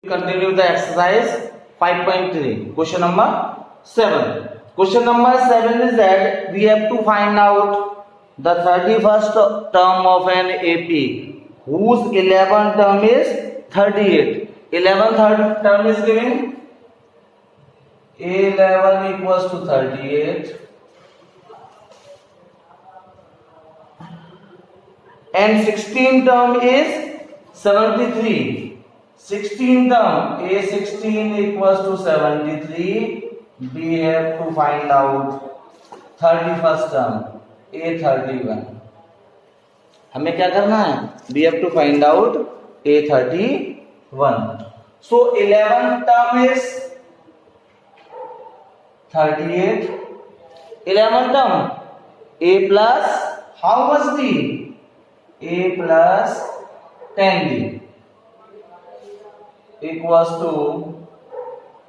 Continue the exercise 5.3. Question number 7. Question number 7 is that we have to find out the 31st term of an AP whose 11th term is 38. 11th term is given A11 equals to 38 and 16th term is 73. 16th term A16 equals to 73. We have to find out 31st term A31. हमें क्या करना है? We have to find out A31. So 11th term is 38. 11th term A plus how much D? A plus 10D equals to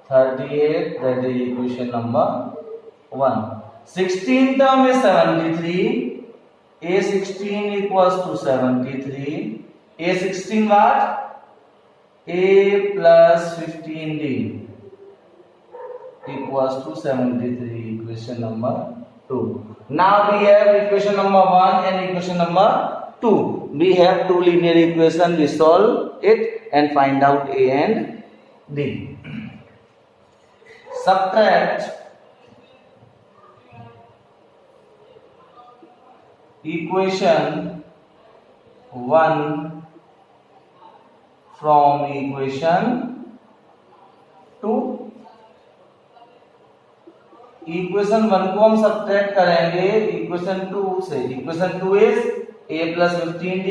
38. That is equation number 1. 16th term is 73. A16 equals to 73. A16 what? A plus 15D equals to 73. Equation number 2. Now we have equation number 1 and equation number 2. We have two linear equations. We solve it and find out A and D. Subtract equation 1 from equation 2. Equation 1 को हम subtract करेंगे equation 2 से. Equation 2 is a plus 15d.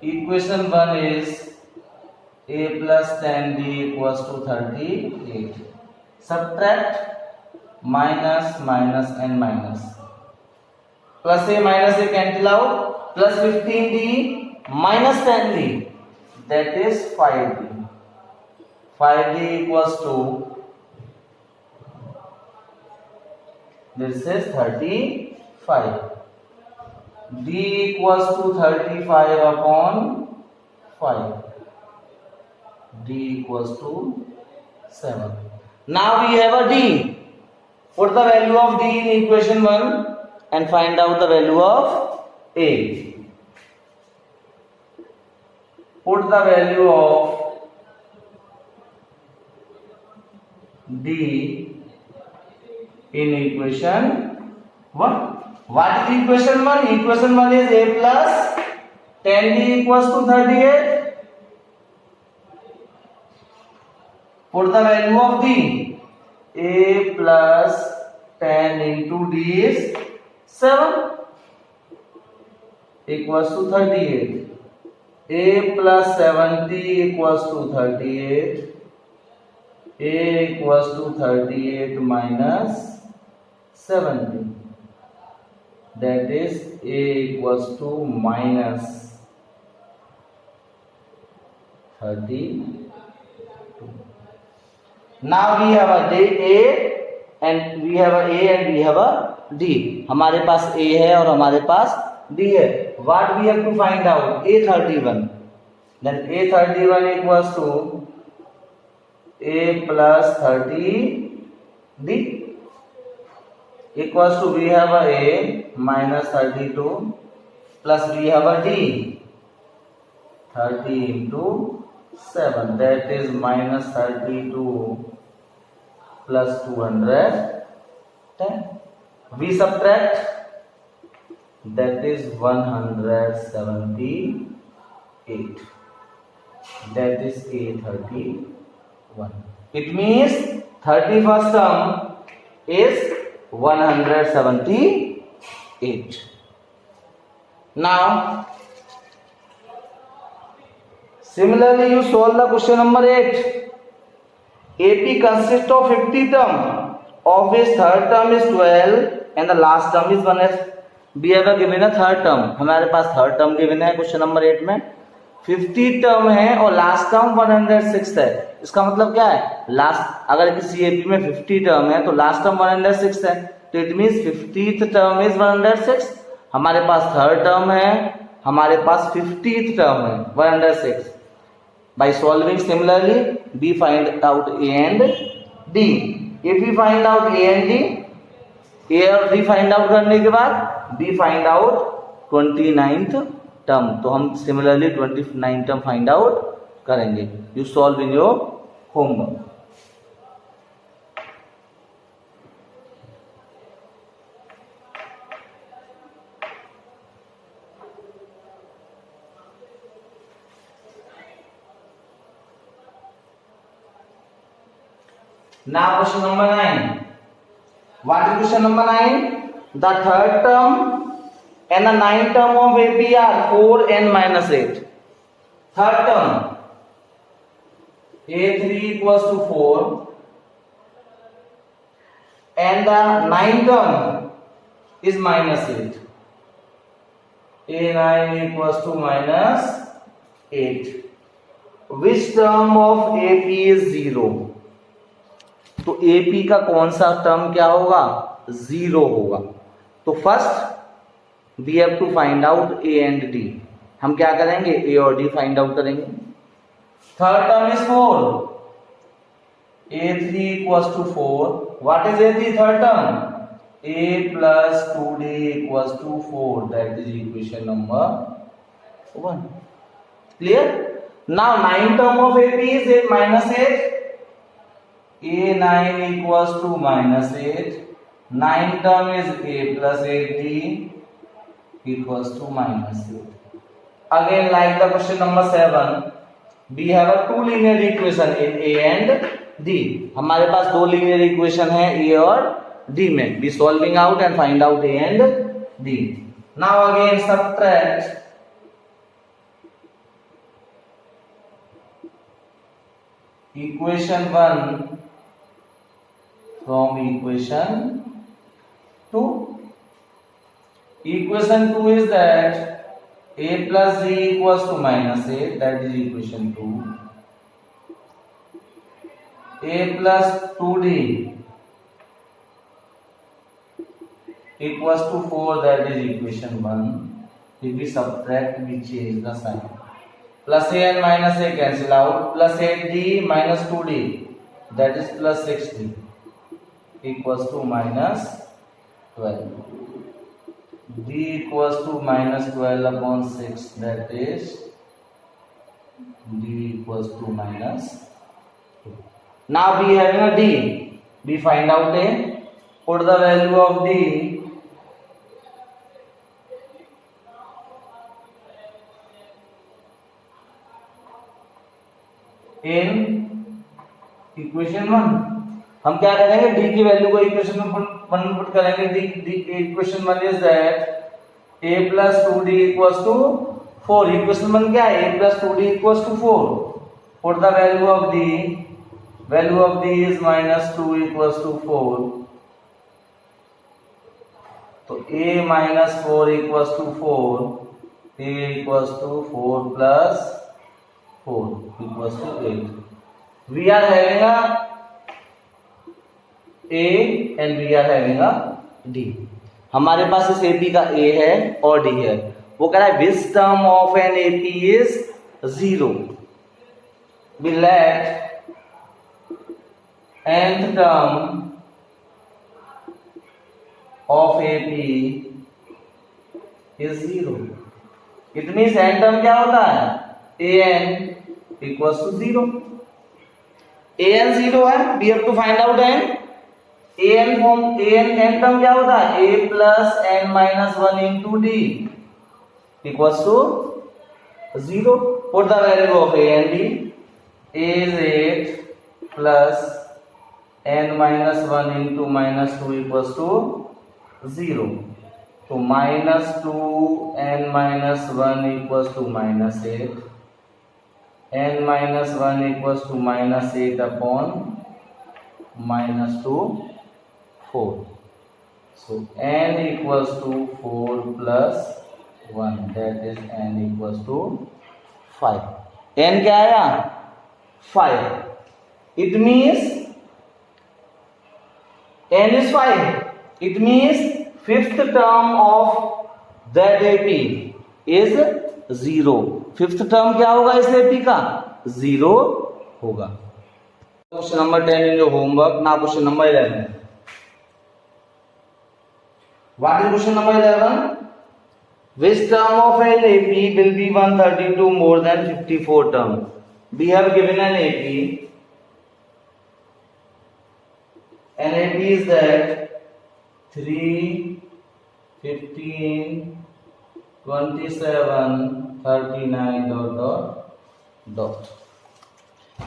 Equation 1 is a plus 10d equals to 38. Subtract minus minus and minus. Plus a minus a cancel out. Plus 15d minus 10d. That is 5d. 5d equals to, this is 35. D equals to 35 upon 5. D equals to 7. Now we have a D. Put the value of D in equation 1 and find out the value of A. Put the value of D in equation 1. What is equation 1? Equation 1 is A plus 10D equals to 38. Put the value of D. A plus 10 into D is 7 equals to 38. A plus 70 equals to 38. A equals to 38 minus 70. That is A equals to minus 32. Now we have a A and we have a A and we have a D. हमारे पास A है और हमारे पास D है. What we have to find out? A31. Then A31 equals to A plus 30D equals to we have a minus 32 plus we have a D 30 into 7, that is minus 32 plus 210. We subtract, that is 178. That is A31. It means 31st term is 178. Now, similarly, you solve the question number 8. AP consists of 50 term, of which third term is 12 and the last term is 1. We have given a third term. हमारे पास third term given है question number 8 में. 50 term है और last term 106 है. इसका मतलब क्या है? लास्ट अगर किसी एपी में 50 टर्म है तो लास्ट टर्म 106 है. तो it means 50th term is 106. हमारे पास थर्ड टर्म है, हमारे पास 50th टर्म है 106. By solving similarly, we find out A and D. If we find out A and D, A और D फाइंड आउट करने के बाद B find out 29th term, तो हम similarly 29th term find out करेंगे. You solve in your homework. Now question number 9. What is question number 9? The third term and the ninth term of AP are 4n minus 8. Third term A3 equals to 4 and the ninth term is minus 8. A9 equals to minus 8. Which term of AP is 0? तो AP का कौन सा term क्या होगा? 0 होगा. तो first we have to find out A and D. हम क्या करेंगे? A और D फाइंड आउट करेंगे. Third term is 4. A3 equals to 4. What is A3 third term? A plus 2D equals to 4. That is equation number 1. Clear? Now nine term of AP is 8 minus 8. A9 equals to minus 8. Ninth term is A plus 8D equals to minus 8. Again, like the question number 7, we have a two linear equation in A and D. हमारे पास दो linear equation है A और D में. We solving out and find out A and D. Now again subtract equation 1 from equation 2. Equation 2 is that A plus D equals to minus 8. That is equation 2. A plus 2D equals to 4. That is equation 1. If we subtract, we change the sign. Plus A and minus A cancel out. Plus 8D minus 2D. That is plus 6D. Equals to minus 12. D equals to minus 12 upon 6. That is D equals to minus 2. Now we having a D. We find out A. Put the value of D in equation 1. हम क्या करेंगे? D की value को equation में put करेंगे. D equation 1 is that A plus 2D equals to 4. Equation 1 क्या है? A plus 2D equals to 4. Put the value of D. Value of D is minus 2 equals to 4. तो A minus 4 equals to 4. A equals to 4 plus 4 equals to 8. We are having a A and we are having a D. हमारे पास इस AP का A है और D है. वो कह रहा है which term of an AP is 0. We let nth term of AP is 0. It means n term क्या होता है? An equals to 0. An 0 है. We have to find out n. An term क्या होता है? A plus n minus 1 into D equals to 0. Put the value of A and D. A is 8 plus n minus 1 into minus 2 equals to 0. So minus 2 n minus 1 equals to minus 8. N minus 1 equals to minus 8 upon minus 2 4. So n equals to 4 plus 1. That is n equals to 5. n क्या आया? 5. It means n is 5. It means fifth term of that AP is 0. Fifth term क्या होगा इस AP का? 0 होगा। Question number 10 in your homework. Now question number 11। What is question number 11? Which term of an AP will be 132 more than 54 term? We have given an AP. An AP is that 3, 15, 27, 39 dot.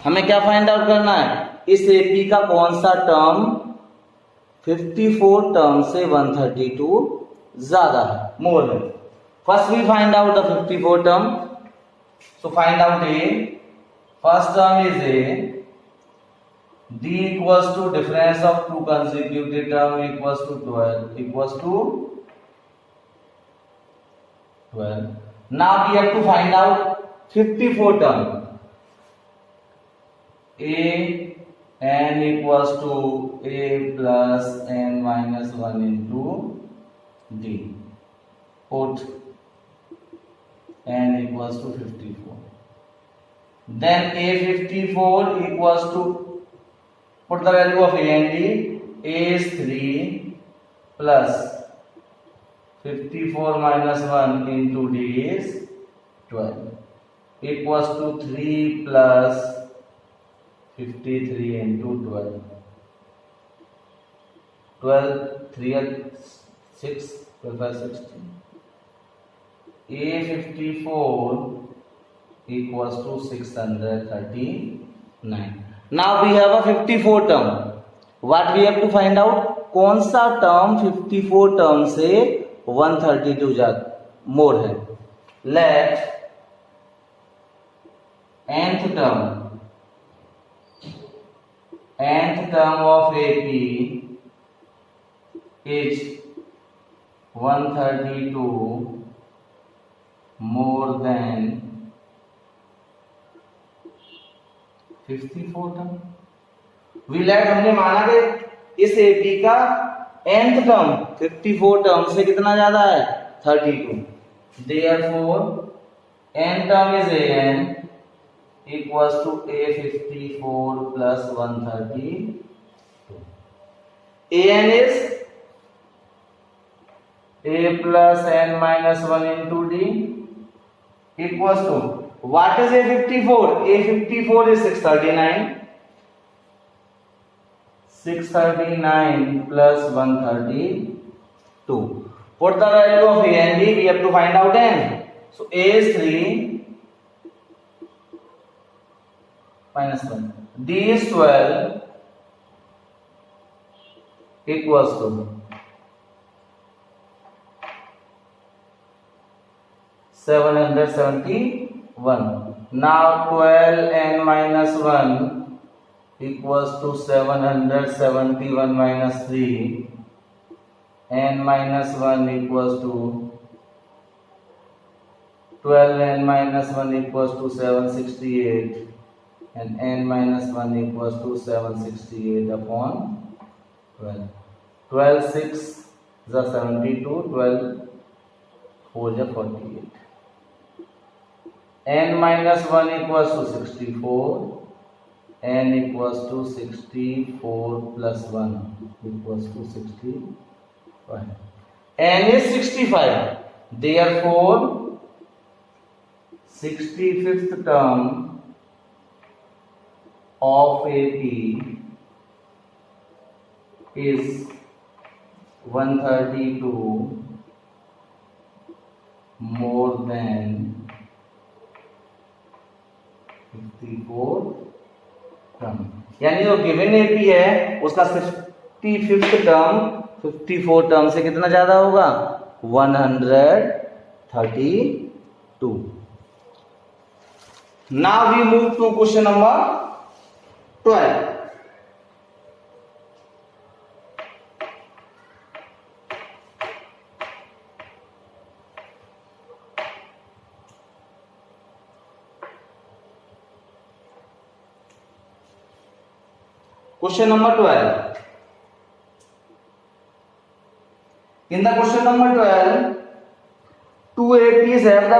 हमें क्या find out करना है? इस AP का कौन सा term 54 term से 132 ज्यादा है, मोर है। First we find out the 54 term. So find out A. First term is A. D equals to difference of two consecutive term equals to 12 equals to 12. Now we have to find out 54 term. A n equals to A plus n minus 1 into D. Put n equals to 54. Then A54 equals to, put the value of A and D. A is 3 plus 54 minus 1 into D is 12 equals to 3 plus 53 into 12. 12, 3 and 6, 12 by 16. A54 equals to 639. Now we have a 54 term. What we have to find out? कौन सा term 54 term से 132 मोर है? Let nth term of AP is 132 more than 54 term. हमने माना कि इस AP का nth term 54 term से कितना ज्यादा है? 32। Therefore n term is an equals to A54 plus 132. An is A plus n minus 1 into D equals to, what is A54? A54 is 639. 639 plus 132. Put the value of A and D. We have to find out n. So A is 3 minus 1. D is 12 equals to 771. Now 12n minus 1 equals to 771 minus 3. N minus 1 equals to 12n minus 1 equals to 768 and n minus 1 equals to 768 upon 12. 12 6 is 72, 12 4 is 48. N minus 1 equals to 64. N equals to 64 plus 1 equals to 65. N is 65. Therefore, 65th term of AP is 132 more than 54 term. यानी जो given AP है उसका 65th term 54 term से कितना ज्यादा होगा? 132। Now we move to question number 12। Question number 12. In the question number 12, two APs have the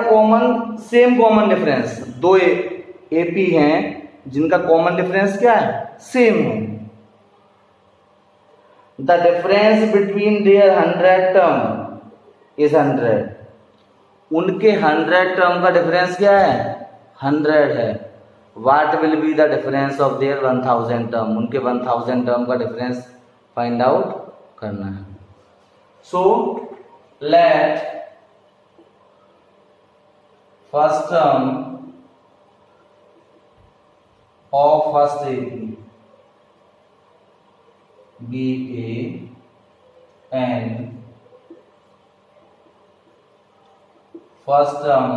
same common difference. दो AP हैं जिनका कॉमन डिफरेंस क्या है, सेम है। The difference between their 100 term is 100, उनके 100 टर्म का डिफरेंस क्या है, 100 है। What will be the difference of there 1000 term, उनके 1000 टर्म का डिफरेंस फाइंड आउट करना है। So let first term of first AP be A and first term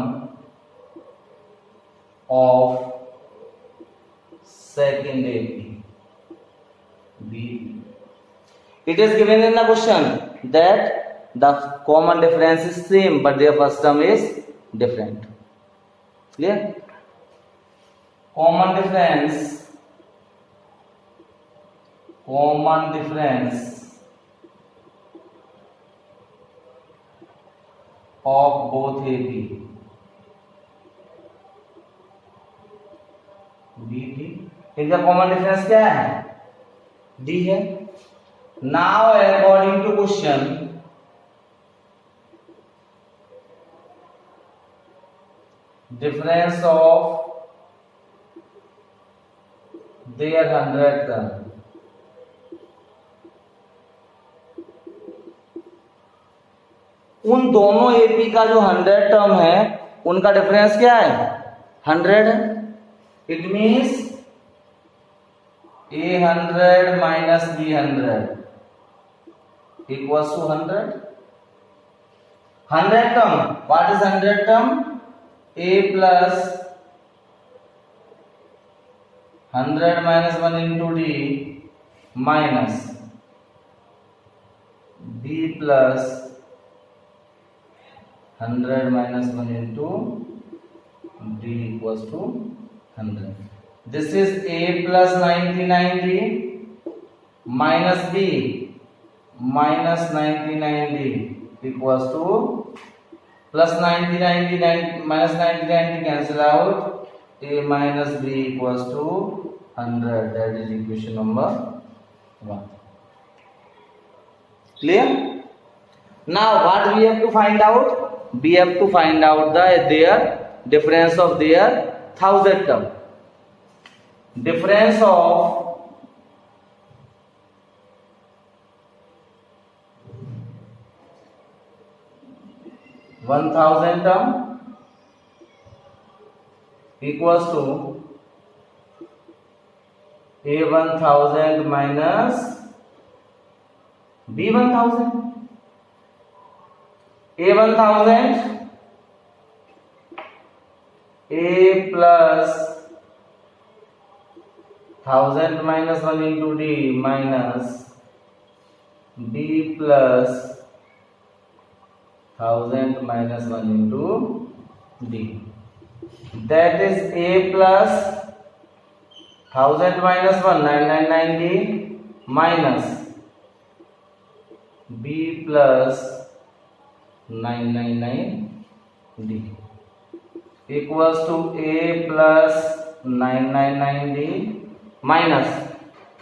of second AP B. It is given in the question that the common difference is same but their first term is different. Clear? Common difference of both AP BD, इनका common difference क्या है, D है। Now according to question, difference of their 100 term, उन दोनों AP का जो 100 term है उनका डिफरेंस क्या है, 100 है। It means A100 minus B100 equals to 100। 100 term, what is 100 term, A plus 100 minus 1 into D minus B plus 100 minus 1 into D equals to 100. This is A plus 99D minus B minus 99D equals to plus 99D minus 99D cancel out, A minus B equals to 100. That is equation number 1. Clear? Now what we have to find out? We have to find out their difference of their 1000 term. Difference of one thousand term equals to A1000 minus B1000. A1000 A plus 1000 minus 1 into D minus B plus 1000 minus 1 into D. That is A plus 1000 minus 1 999D minus B plus 999D equals to A plus 999D minus,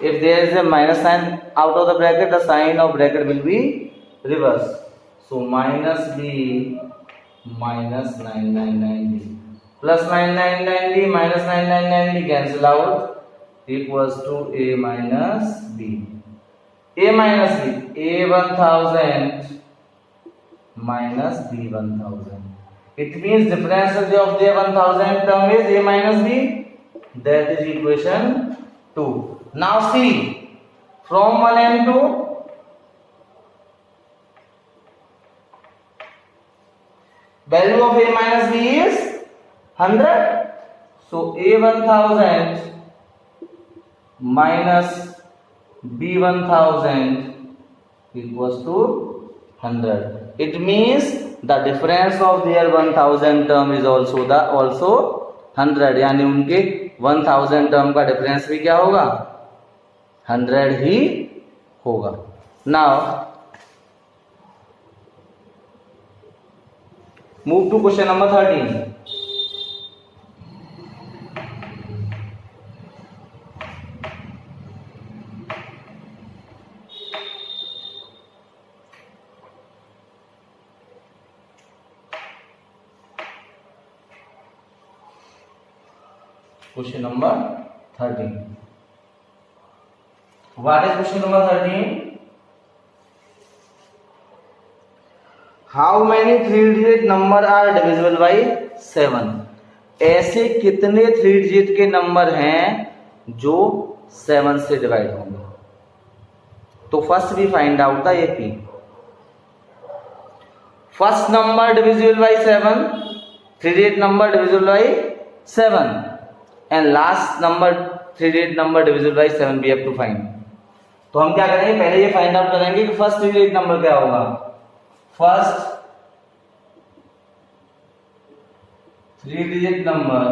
if there is a minus sign out of the bracket, the sign of bracket will be reversed. So minus B minus 999D plus 999D minus 999D cancel out equals to A minus B. A minus B, A1000 minus B1000. It means difference of the 1000 term is A minus B. That is equation 2. Now see, from 1 and 2, value of A minus B is 100. So A1000 minus B1000 equals to 100. It means the difference of their 1000 term is also 100. यानी उनके 1000 term का difference भी क्या होगा, 100 ही होगा। Now move to question number 13। Question number 13. What is question number 13? How many 3-digit number are divisible by 7? ऐसे कितने 3-digit के नंबर हैं जो 7 से डिवाइड होंगे? तो first we find out the AP. First number divisible by 7, 3-digit number divisible by 7, and last number 3-digit number divisible by 7 we have to find. तो हम क्या करेंगे, पहले ये फाइंड आउट करेंगे कि फर्स्ट 3-digit नंबर क्या होगा. First 3-digit number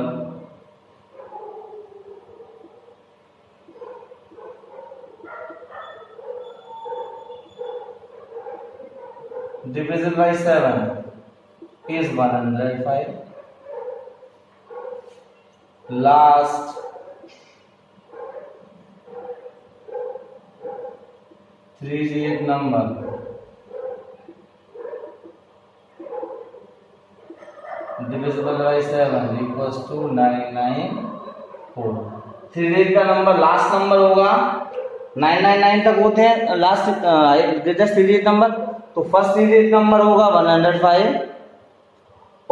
divisible by 7 is 105. Last 3-digit number divisible by 7 equals to 994. 3-digit का नंबर लास्ट नंबर होगा 999 तक होते हैं लास्ट ग्रेटेस्ट 3-digit नंबर. तो फर्स्ट 3-digit नंबर होगा 105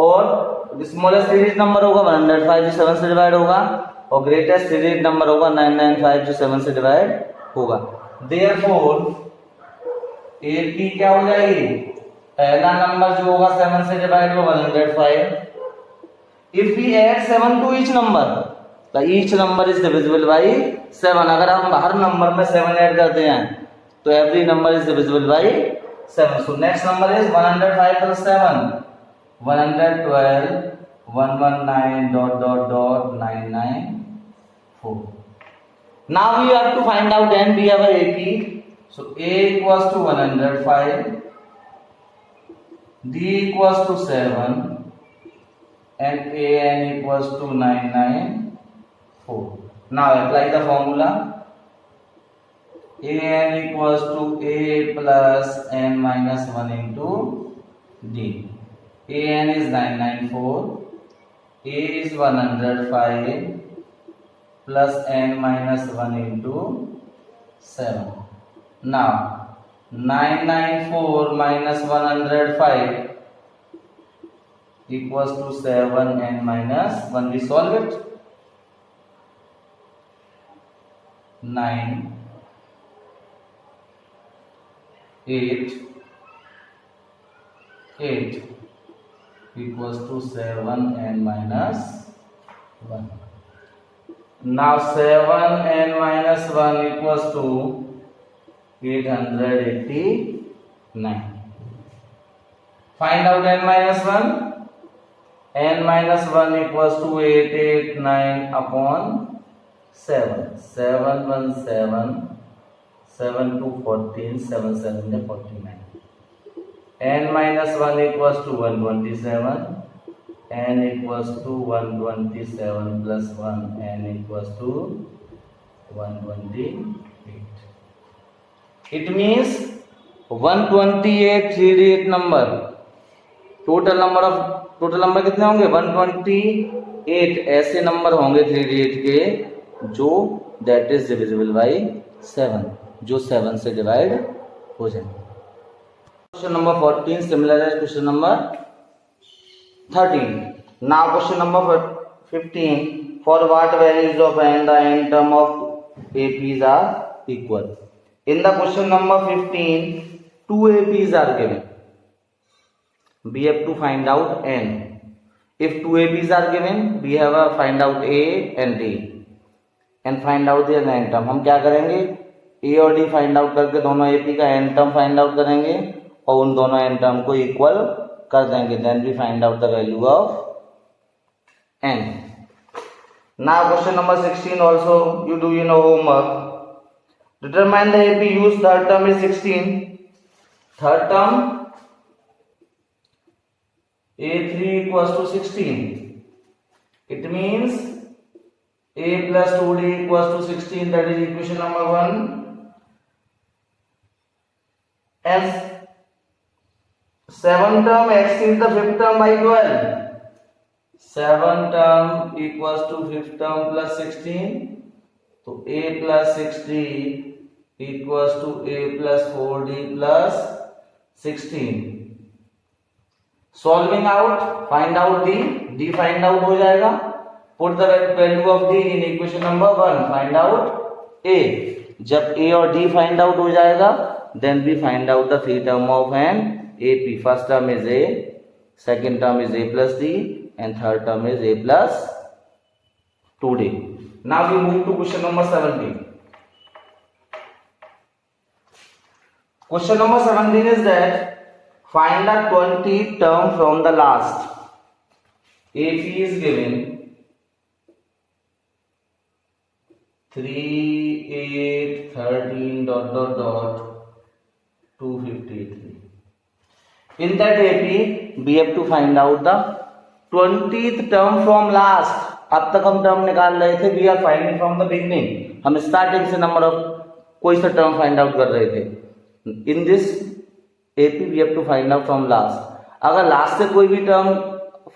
और स्मॉलेस्ट 3-digit नंबर होगा 105 जो 7 से डिवाइड होगा और ग्रेटेस्ट 3-digit नंबर होगा 995 जो 7 से डिवाइड होगा. देयरफॉर एपी क्या हो जाएगी, पहला नंबर जो होगा 7 से डिवाइड होगा 105. If we add 7 to each number तो each number is divisible by 7. अगर हम हर नंबर में 7 ऐड करते हैं तो every number is divisible by 7. So next number is 105 plus 7, 112, 119.994. Now we have to find out n. We have a AP. So A equals to 105, D equals to 7, and AN equals to 994. Now apply the formula. AN equals to A plus n minus 1 into D. AN is 994, A is 105 plus n minus 1 into 7. Now 994 minus 105 equals to 7 n minus 1. We solve it. 9 8 equals to 7 n minus 1. Now 7 n minus 1 equals to 889. Find out n minus 1. N minus 1 equals to 889 upon 7. 7 1 7, 7 2 14, 7 7 49. N minus 1 equals to 127. N equals to 127 plus 1. N equals to 128. It means 128 3-digit number. Total number कितने होंगे 128 ऐसे number होंगे 3-digit के जो that is divisible by 7, जो 7 से divide हो जाएंगे. क्वेश्चन नंबर 14 सिमिलर है question number 13. Now question number 15. For what values of n the n term of APs are equal. In the question number 15 2 APs are given. We have to find out n. If 2 APs are given, we have to find out A and D and find out their n term. हम क्या करेंगे, A और D find out करके दोनों AP का n term find out करेंगे और उन दोनों n टर्म को इक्वल कर देंगे. Then we find out the value of n. Now question number 16 also you do in your homework. Determine the AP use third term is 16. Third term A3 equals to 16. It means A plus 2D equals to 16. That is equation number 1. And 7th term exceeds the 5th term by 12. 7 term equals to 5th term plus 16, तो a plus 6d equals to a plus 4d plus 16. Solving out, find out d find out हो जाएगा. Put the value of d in equation number 1, find out a. जब a और d find out हो जाएगा, then we find out the 3 term of an AP. First term is a, second term is a plus d, and third term is a plus 2d. Now we move to question number 17. Question number 17 is that find the 20th term from the last. AP is given 3, 8, 13 dot dot dot 253. In that AP, we have to find out the 20th term from last. अब तक हम term निकाल रहे थे. We are finding from the beginning. हम starting से number of कोई सा टर्म फाइंड आउट कर रहे थे. In this AP, we have to find out from last. अगर लास्ट से कोई भी टर्म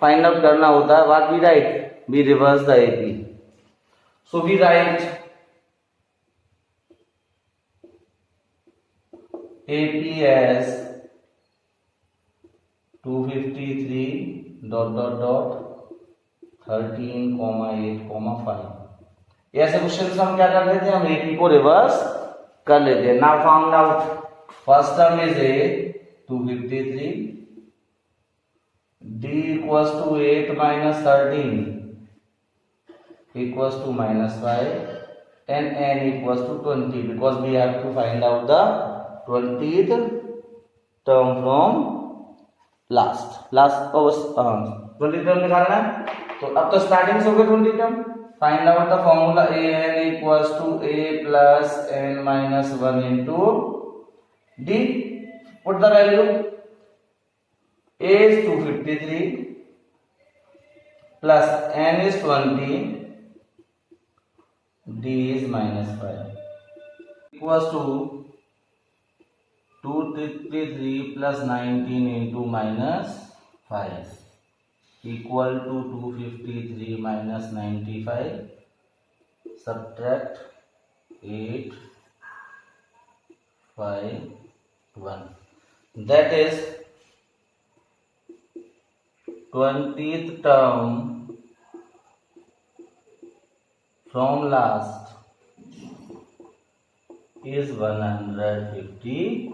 फाइंड आउट करना होता है, what we write? We reverse the AP. So we write AP as 253 dot dot dot 13, 8, 5. ऐसे क्वेश्चन हम क्या कर लेते हैं, हम AP को रिवर्स कर लेते हैं. Now found out first term is a 253, d equals to 8 minus 13 equals to minus 5, and n equals to 20, because we have to find out the 20th term from last 20 term निकालना है. तो अब तो starting से हो गया 20 term. Find out the formula an equals to a plus n minus 1 into d. Put the value. a is 253 plus n is 20, d is minus 5 equals to 253 plus 19 into minus 5 equal to 253 minus 95. Subtract 8, 5, 1. That is 20th term from last is 158.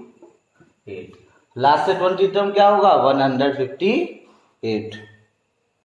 Last से 20 term क्या होगा, 158.